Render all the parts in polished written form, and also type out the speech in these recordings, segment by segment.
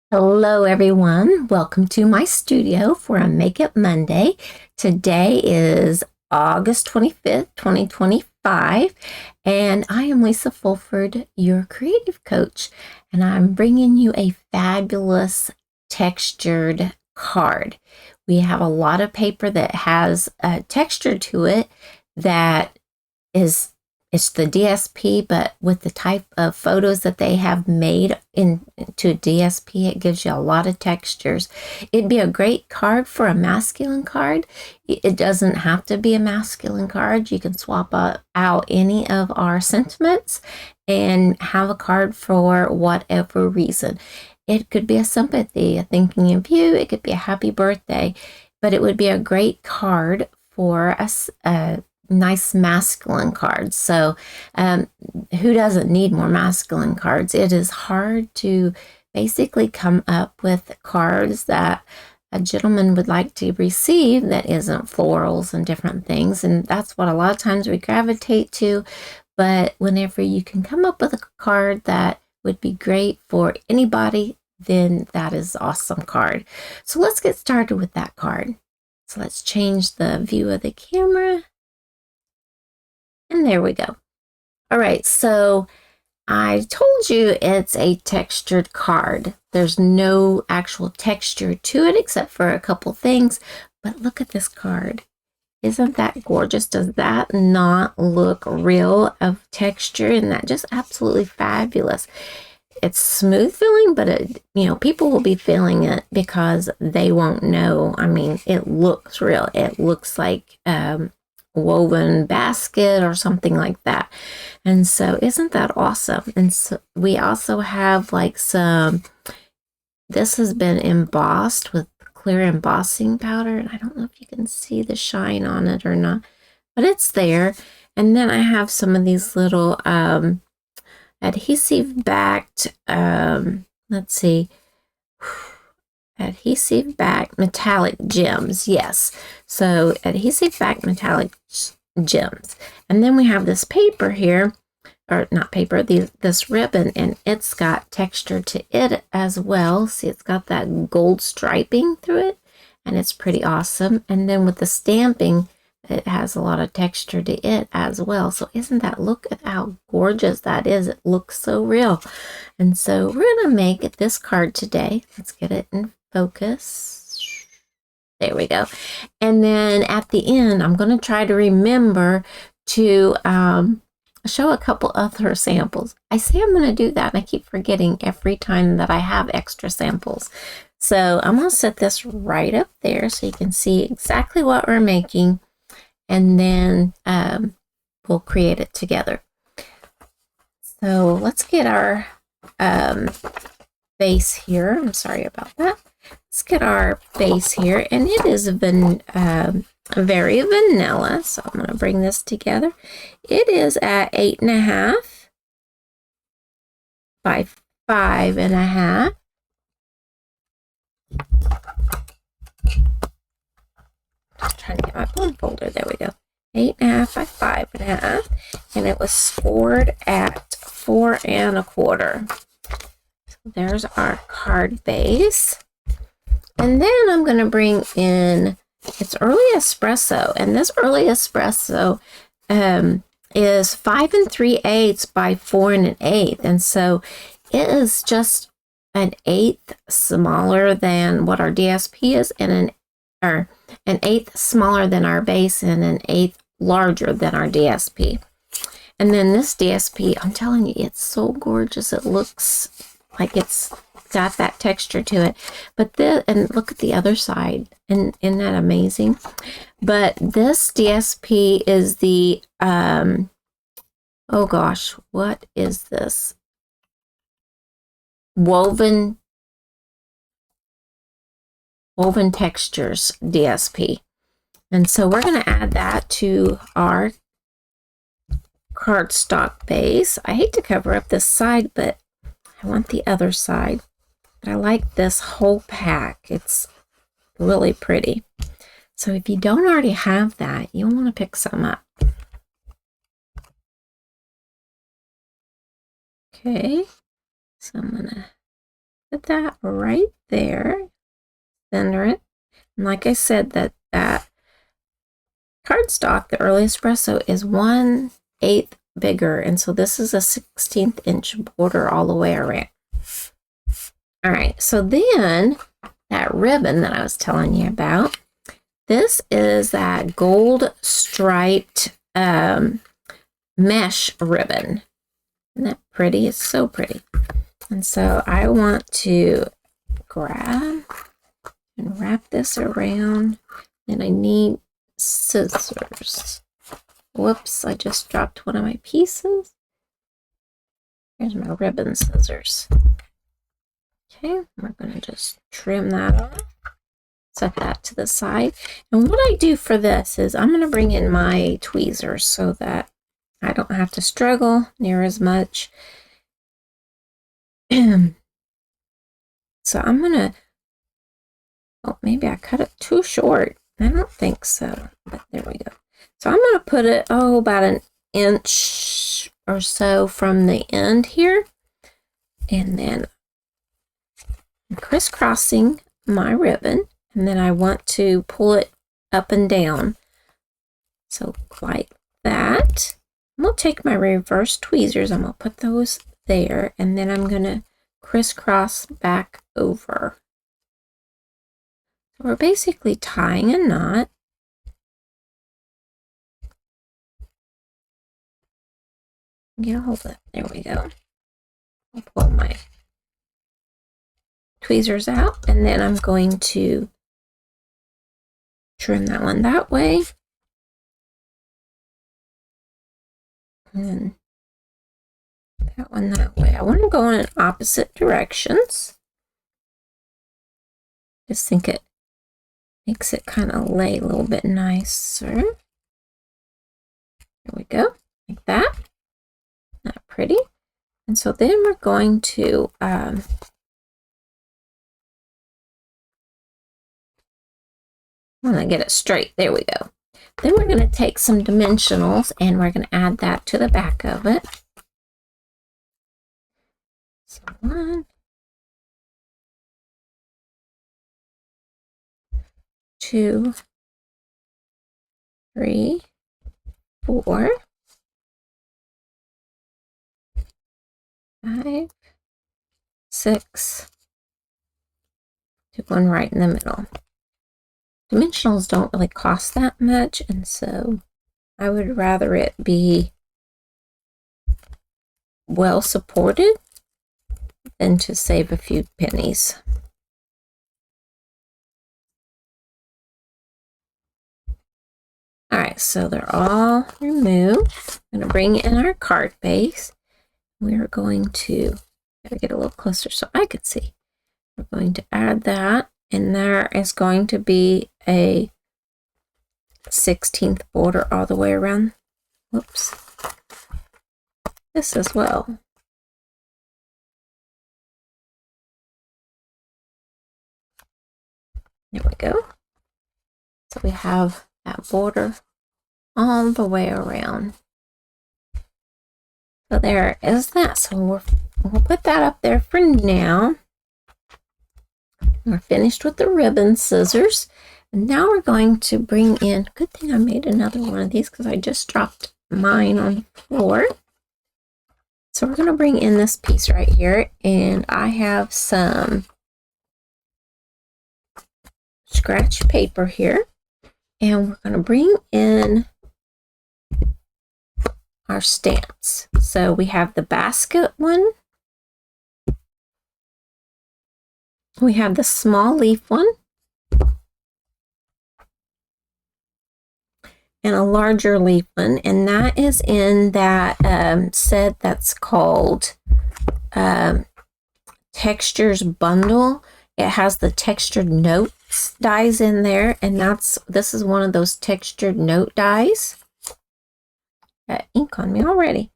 Hello, everyone. Welcome to my studio for a Makeup Monday. Today is August 25th, 2025, and I am Lisa Fulford, your creative coach, and I'm bringing you a fabulous textured card. We have a lot of paper that has a texture to it that is it's the DSP, but with the type of photos that they have made into DSP, it gives you a lot of textures. It'd be a great card for a masculine card. It doesn't have to be a masculine card. You can swap out any of our sentiments and have a card for whatever reason. It could be a sympathy, a thinking of you. It could be a happy birthday, but it would be a great card for us. Nice masculine cards. So who doesn't need more masculine cards? It is hard to basically come up with cards that a gentleman would like to receive that isn't florals and different things. And that's what a lot of times we gravitate to. But whenever you can come up with a card that would be great for anybody, then that is an awesome card. So let's get started with that card. So let's change the view of the camera. And there we go. All right, so I told you it's a textured card. There's no actual texture to it except for a couple things, but look at this card. Isn't that gorgeous? Does that not look real of texture? And that just absolutely fabulous. It's smooth feeling, but people will be feeling it because they won't know. I mean, it looks real. It looks like woven basket or something like that. And so isn't that awesome? And so we also have like this has been embossed with clear embossing powder, and I don't know if you can see the shine on it or not, but it's there. And then I have some of these little adhesive backed let's see, adhesive back metallic gems. Yes, so adhesive back metallic gems. And then we have this paper here, or not paper, this ribbon, and it's got texture to it as well. See, it's got that gold striping through it, and it's pretty awesome. And then with the stamping, it has a lot of texture to it as well. So isn't that, look at how gorgeous that is. It looks so real. And so we're going to make this card today. Let's get it in focus. There we go. And then at the end, I'm going to try to remember to show a couple other samples. I say I'm going to do that, and I keep forgetting every time that I have extra samples. So I'm going to set this right up there so you can see exactly what we're making, and then we'll create it together. So let's get our base here. I'm sorry about that. Let's get our base here, and it is very vanilla. So I'm going to bring this together. It is at 8.5 by 5.5. Just trying to get my bone folder. There we go. 8.5 by 5.5, and it was scored at 4.25. So there's our card base. And then I'm going to bring in its early espresso, and this early espresso is 5 3/8 by 4 1/8, and so it is just an eighth smaller than what our DSP is, and an eighth smaller than our base, and an eighth larger than our DSP. And then this DSP, I'm telling you, it's so gorgeous. It looks like it's got that texture to it. But and look at the other side, and isn't that amazing? But this DSP is the oh gosh, what is this? Woven textures DSP. And so we're going to add that to our cardstock base. I hate to cover up this side, but I want the other side. But I like this whole pack. It's really pretty. So if you don't already have that, you'll want to pick some up. Okay. So I'm going to put that right there, center it. And like I said, that cardstock, the Early Espresso, is 1/8 bigger, and so this is a 16th inch border all the way around. All right, so then that ribbon that I was telling you about, this is that gold striped mesh ribbon. Isn't that pretty? It's so pretty. And so I want to grab and wrap this around, and I need scissors. Whoops, I just dropped one of my pieces. Here's my ribbon scissors. Okay, we're going to just trim that off. Set that to the side. And what I do for this is I'm going to bring in my tweezers so that I don't have to struggle near as much. So I'm going to, oh, maybe I cut it too short. I don't think so, but there we go. So I'm going to put it, about 1 inch or so from the end here. And then I'm crisscrossing my ribbon. And then I want to pull it up and down. So like that. I'm going to take my reverse tweezers. I'm going to put those there. And then I'm going to crisscross back over. So we're basically tying a knot. Get a hold of it. There we go. I'll pull my tweezers out, and then I'm going to trim that one that way. And that one that way. I want to go in opposite directions. Just think it makes it kind of lay a little bit nicer. There we go, like that. Not pretty. And so then we're going to I want to get it straight. There we go. Then we're going to take some dimensionals and we're going to add that to the back of it. So 1, 2, 3, 4, 5, 6, to one right in the middle. Dimensionals don't really cost that much, and so I would rather it be well supported than to save a few pennies. All right, so they're all removed. I'm going to bring in our card base. We're going to, gotta get a little closer so I could see. We're going to add that, and there is going to be a 16th border all the way around. Whoops. This as well. There we go. So we have that border all the way around. So there is that. So we'll put that up there for now. We're finished with the ribbon scissors. And now we're going to bring in, good thing I made another one of these because I just dropped mine on the floor. So we're going to bring in this piece right here, and I have some scratch paper here, and we're going to bring in our stamps. So we have the basket one, we have the small leaf one, and a larger leaf one, and that is in that set that's called Textures Bundle. It has the textured notes dies in there, and this is one of those textured note dies. Got ink on me already.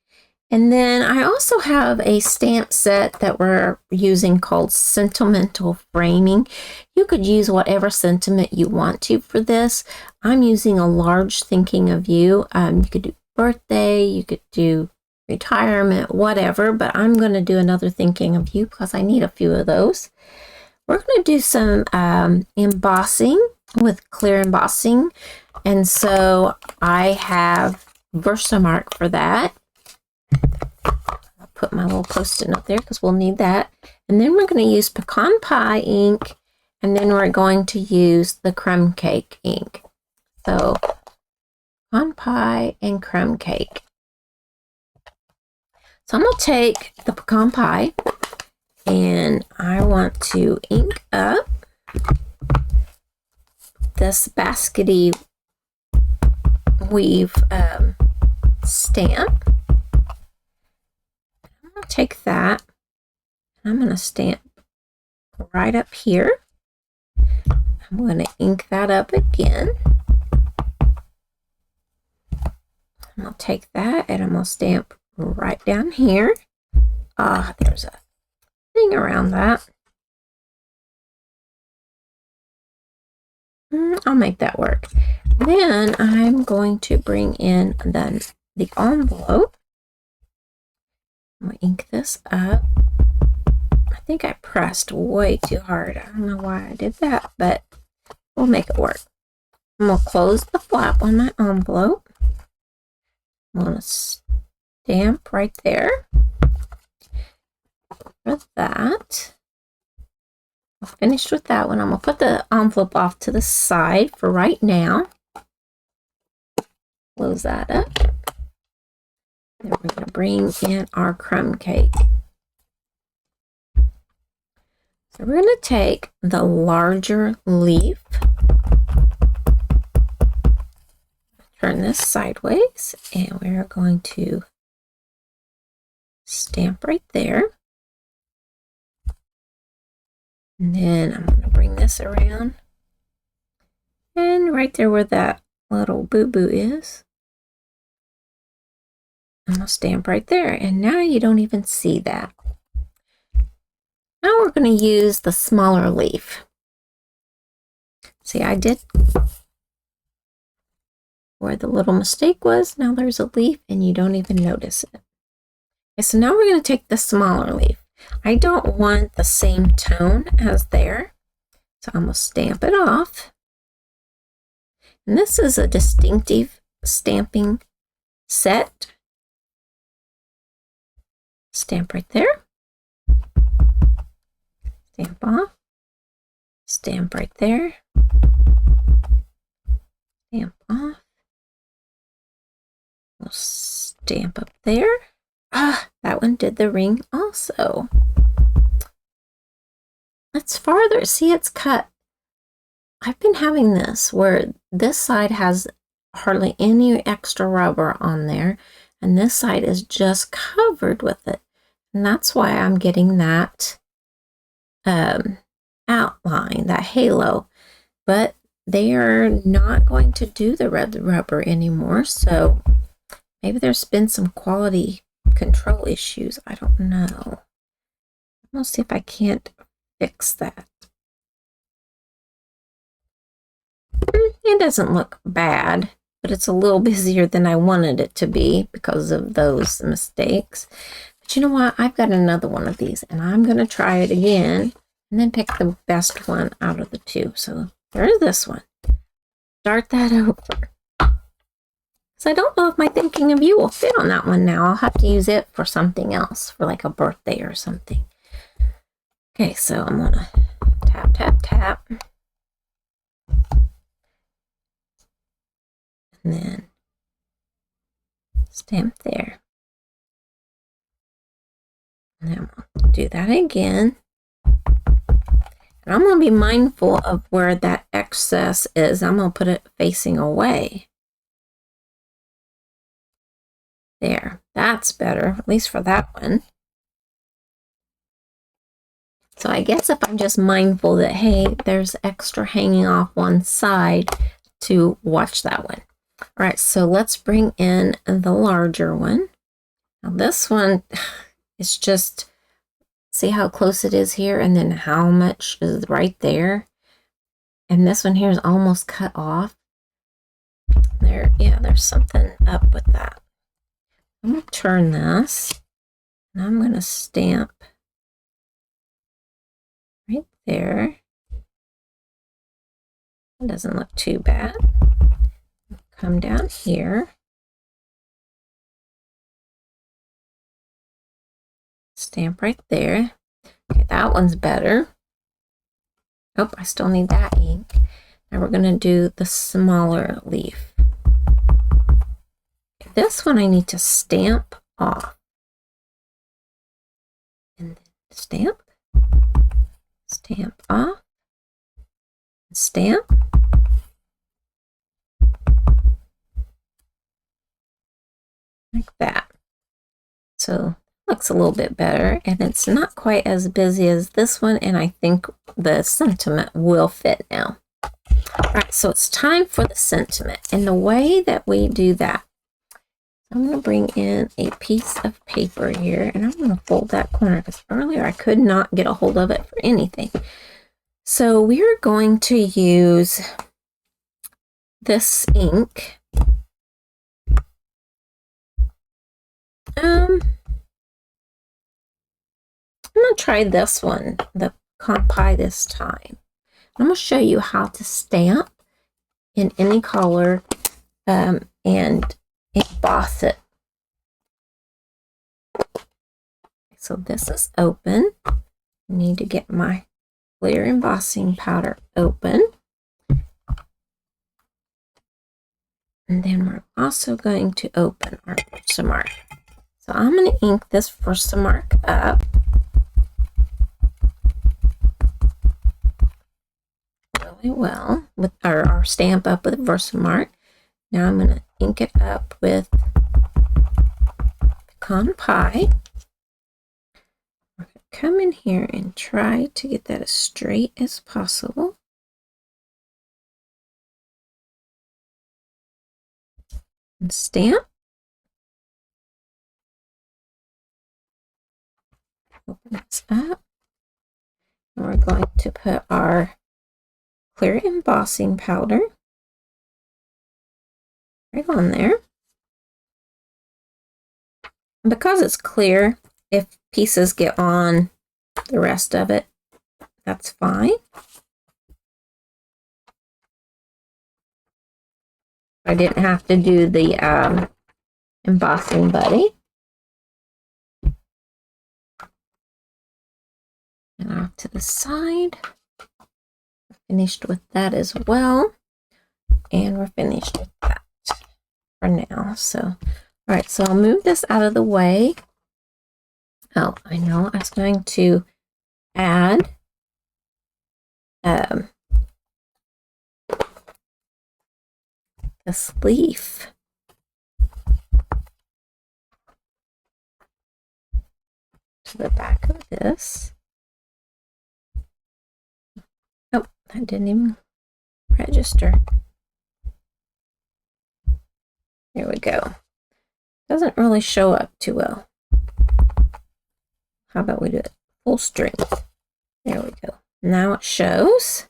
And then I also have a stamp set that we're using called Sentimental Framing. You could use whatever sentiment you want to for this. I'm using a large thinking of you. You could do birthday, you could do retirement, whatever, but I'm going to do another thinking of you because I need a few of those. We're going to do some embossing with clear embossing. And so I have Versamark for that. I'll put my little Post-it note there because we'll need that. And then we're going to use pecan pie ink, and then we're going to use the crumb cake ink. So pecan pie and crumb cake. So I'm going to take the pecan pie and I want to ink up this baskety weave stamp. I'm going to take that and I'm going to stamp right up here. I'm going to ink that up again. I'm going to take that and I'm going to stamp right down here. There's a thing around that. I'll make that work. Then I'm going to bring in the envelope. I'm going to ink this up. I think I pressed way too hard. I don't know why I did that, but we'll make it work. I'm going to close the flap on my envelope. I'm going to stamp right there for that. I'm finished with that one. I'm going to put the envelope off to the side for right now. Close that up. Then we're going to bring in our crumb cake. So we're going to take the larger leaf, turn this sideways, and we're going to stamp right there. And then I'm going to bring this around. And right there where that little boo-boo is, I'm going to stamp right there. And now you don't even see that. Now we're going to use the smaller leaf. See, I did where the little mistake was. Now there's a leaf and you don't even notice it. Okay, so now we're going to take the smaller leaf. I don't want the same tone as there, so I'm going to stamp it off. And this is a distinctive stamping set. Stamp right there. Stamp off. Stamp right there. Stamp off. We'll stamp up there. That one did the ring also. Let's farther. See, it's cut. I've been having this where this side has hardly any extra rubber on there, and this side is just covered with it. And that's why I'm getting that outline, that halo. But they are not going to do the red rubber anymore, so maybe there's been some quality control issues. I don't know. We'll see if I can't fix that. It doesn't look bad, but it's a little busier than I wanted it to be because of those mistakes. But you know what? I've got another one of these, and I'm going to try it again and then pick the best one out of the two. So there's this one. Start that over. So I don't know if my thinking of you will fit on that one now. I'll have to use it for something else, for like a birthday or something. Okay, so I'm going to tap, tap, tap. And then stamp there. And then we'll do that again. And I'm going to be mindful of where that excess is. I'm going to put it facing away. There, that's better, at least for that one. So I guess if I'm just mindful that, hey, there's extra hanging off one side, to watch that one. All right, so let's bring in the larger one. Now this one is just, see how close it is here, and then how much is right there. And this one here is almost cut off. There, yeah, there's something up with that. I'm going to turn this, and I'm going to stamp right there. It doesn't look too bad. Come down here. Stamp right there. Okay, that one's better. Oh, I still need that ink. Now we're going to do the smaller leaf. This one I need to stamp off. And then stamp, stamp off, stamp. Like that. So looks a little bit better, and it's not quite as busy as this one, and I think the sentiment will fit now. All right, so it's time for the sentiment, and the way that we do that, I'm going to bring in a piece of paper here, and I'm going to fold that corner because earlier I could not get a hold of it for anything. So we're going to use this ink. I'm going to try this one, the Compi this time. I'm going to show you how to stamp in any color and emboss it. So this is open. I need to get my clear embossing powder open. And then we're also going to open our Versamark. So I'm going to ink this Versamark up. Really well with our stamp up with Versamark. Now I'm going to ink it up with Pecan Pie. We're going to come in here and try to get that as straight as possible. And stamp. Open this up. And we're going to put our clear embossing powder right on there. And because it's clear, if pieces get on the rest of it, that's fine. I didn't have to do the embossing buddy. And off to the side. Finished with that as well. And we're finished with that for now. So, all right, so I'll move this out of the way. Oh, I know. I was going to add this leaf. To the back of this. Oh, that didn't even register. There we go. Doesn't really show up too well. How about we do it full strength? There we go. Now it shows.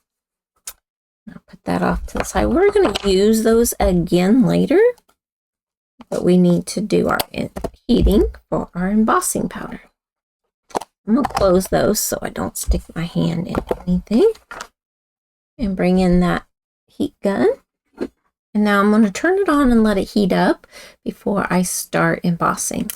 I'll put that off to the side. We're going to use those again later, but we need to do our heating for our embossing powder. I'm going to close those so I don't stick my hand in anything. And bring in that heat gun. And now I'm going to turn it on and let it heat up before I start embossing.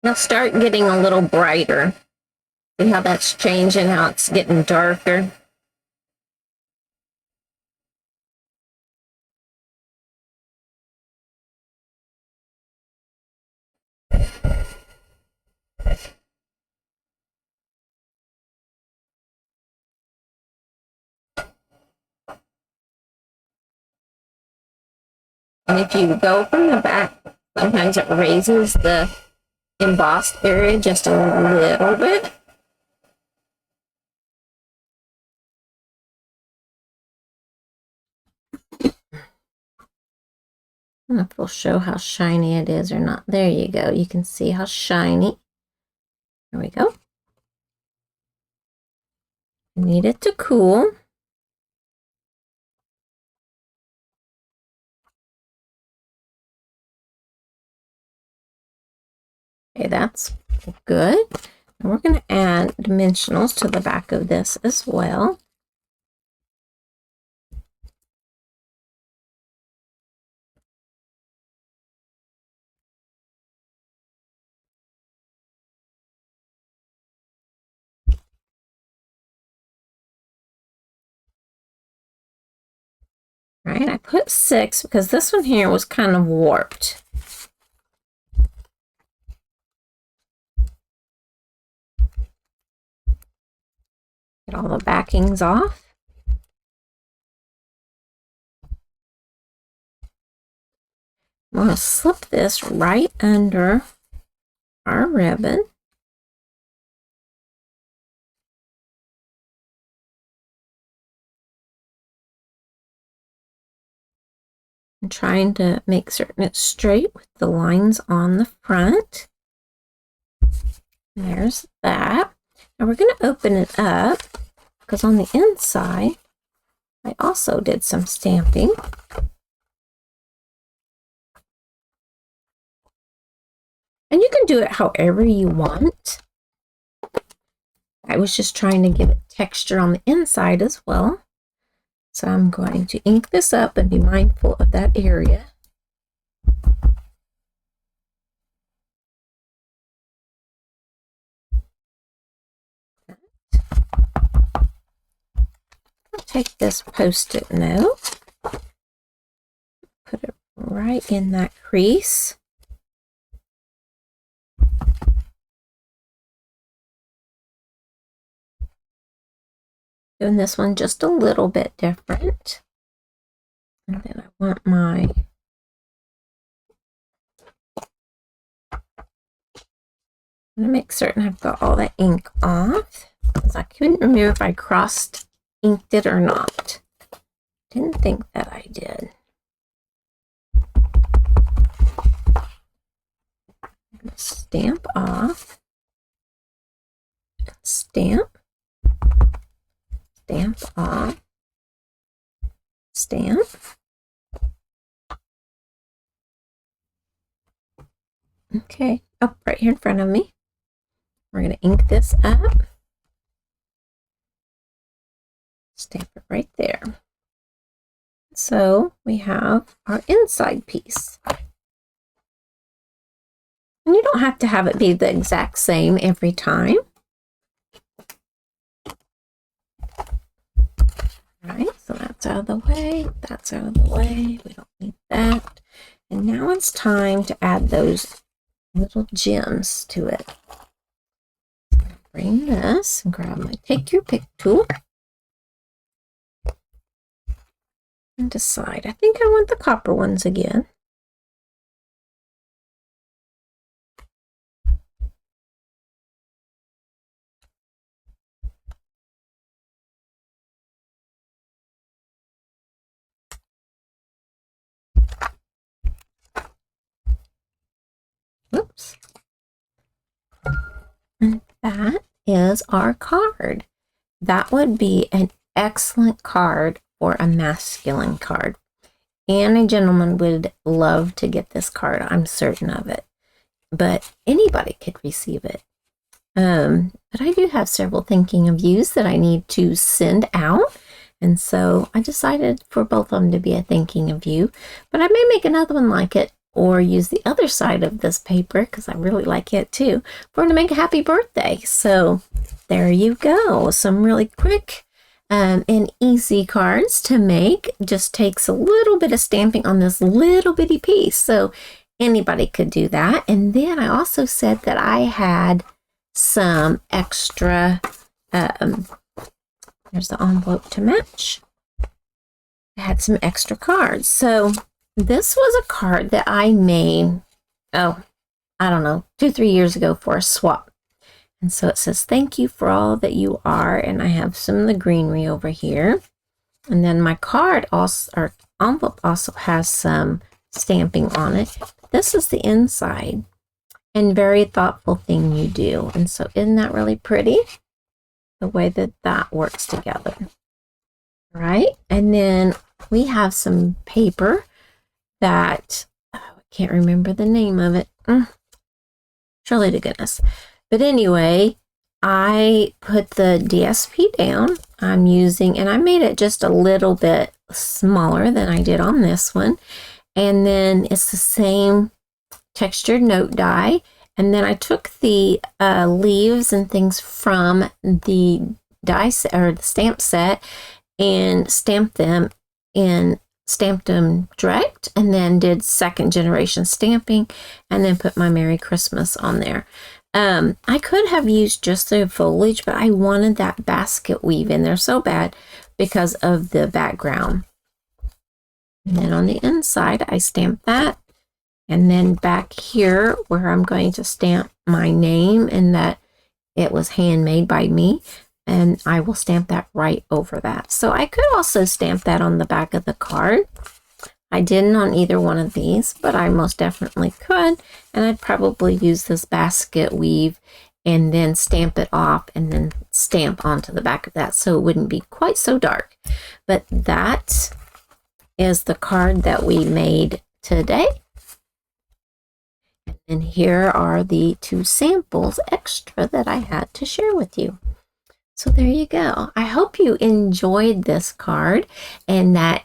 It'll start getting a little brighter. See how that's changing, how it's getting darker? And if you go from the back, sometimes it raises the embossed area just a little bit. I don't know if it'll show how shiny it is or not. There you go. You can see how shiny. There we go. Need it to cool. Okay, that's good. And we're going to add dimensionals to the back of this as well. Right, I put 6 because this one here was kind of warped. Get all the backings off. I'm going to slip this right under our ribbon. I'm trying to make certain it's straight with the lines on the front. There's that. Now we're going to open it up because on the inside, I also did some stamping. And you can do it however you want. I was just trying to give it texture on the inside as well. So I'm going to ink this up and be mindful of that area. I'll take this Post-it note, put it right in that crease. Doing this one just a little bit different. And then I want my I'm going to make certain I've got all that ink off, because I couldn't remember if I crossed inked it or not. Didn't think that I did. I'm going to stamp off, stamp, stamp off, stamp. Okay, up right here in front of me. We're going to ink this up. Stamp it right there. So we have our inside piece. And you don't have to have it be the exact same every time. Right, so that's out of the way. That's out of the way. We don't need that. And now it's time to add those little gems to it. Bring this and grab my Take Your Pick tool and decide. I think I want the copper ones again. Oops. And that is our card. That would be an excellent card for a masculine card. And a gentleman would love to get this card, I'm certain of it. But anybody could receive it. But I do have several thinking of yous that I need to send out. And so I decided for both of them to be a thinking of you. But I may make another one like it, or use the other side of this paper, because I really like it too, for to make a happy birthday. So there you go. Some really quick and easy cards to make. Just takes a little bit of stamping on this little bitty piece. So anybody could do that. And then I also said that I had some extra, there's the envelope to match. I had some extra cards. So this was a card that I made, I don't know, 2-3 years ago for a swap. And so it says, thank you for all that you are. And I have some of the greenery over here. And then my card also, or envelope also has some stamping on it. This is the inside, and very thoughtful thing you do. And so isn't that really pretty? The way that that works together. All right, and then we have some paper that, I can't remember the name of it. Surely to goodness. But anyway, I put the DSP down. I'm using, and I made it just a little bit smaller than I did on this one. And then it's the same textured note die. And then I took the leaves and things from the die set, or the stamp set, and stamped them direct, and then did second generation stamping, and then put my Merry Christmas on there. I could have used just the foliage, but I wanted that basket weave in there so bad because of the background. And then on the inside, I stamped that. And then back here where I'm going to stamp my name and that it was handmade by me, and I will stamp that right over that. So I could also stamp that on the back of the card. I didn't on either one of these, but I most definitely could. And I'd probably use this basket weave and then stamp it off and then stamp onto the back of that so it wouldn't be quite so dark. But that is the card that we made today. And here are the 2 samples extra that I had to share with you. So there you go. I hope you enjoyed this card and that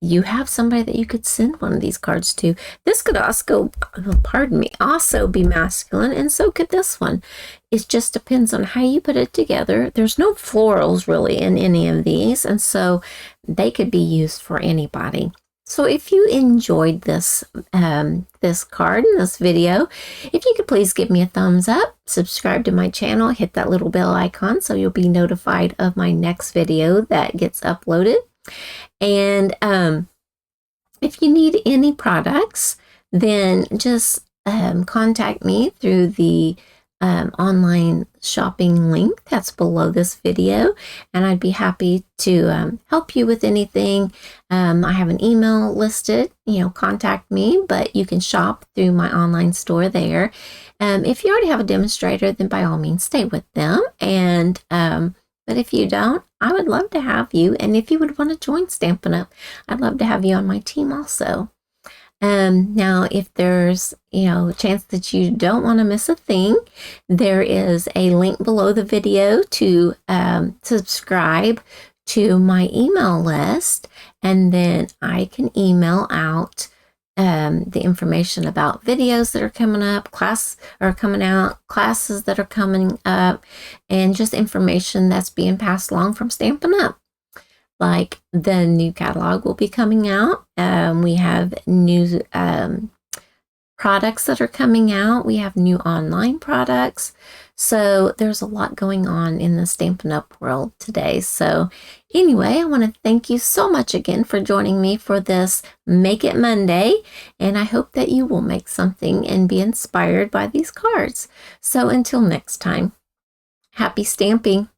you have somebody that you could send one of these cards to. This could also, also be masculine, and so could this one. It just depends on how you put it together. There's no florals really in any of these, and so they could be used for anybody. So if you enjoyed this this card and this video, if you could please give me a thumbs up, subscribe to my channel, hit that little bell icon so you'll be notified of my next video that gets uploaded. And if you need any products, then just contact me through the online shopping link that's below this video, and I'd be happy to help you with anything. I have an email listed, contact me, but you can shop through my online store there. If you already have a demonstrator, then by all means stay with them, and but if you don't, I would love to have you, and if you would want to join Stampin' Up, I'd love to have you on my team also. Now, if there's, a chance that you don't want to miss a thing, there is a link below the video to subscribe to my email list, and then I can email out the information about videos that are coming up, classes that are coming up, and just information that's being passed along from Stampin' Up. Like the new catalog will be coming out. We have new products that are coming out. We have new online products. So there's a lot going on in the Stampin' Up world today. So anyway, I want to thank you so much again for joining me for this Make It Monday. And I hope that you will make something and be inspired by these cards. So until next time, happy stamping.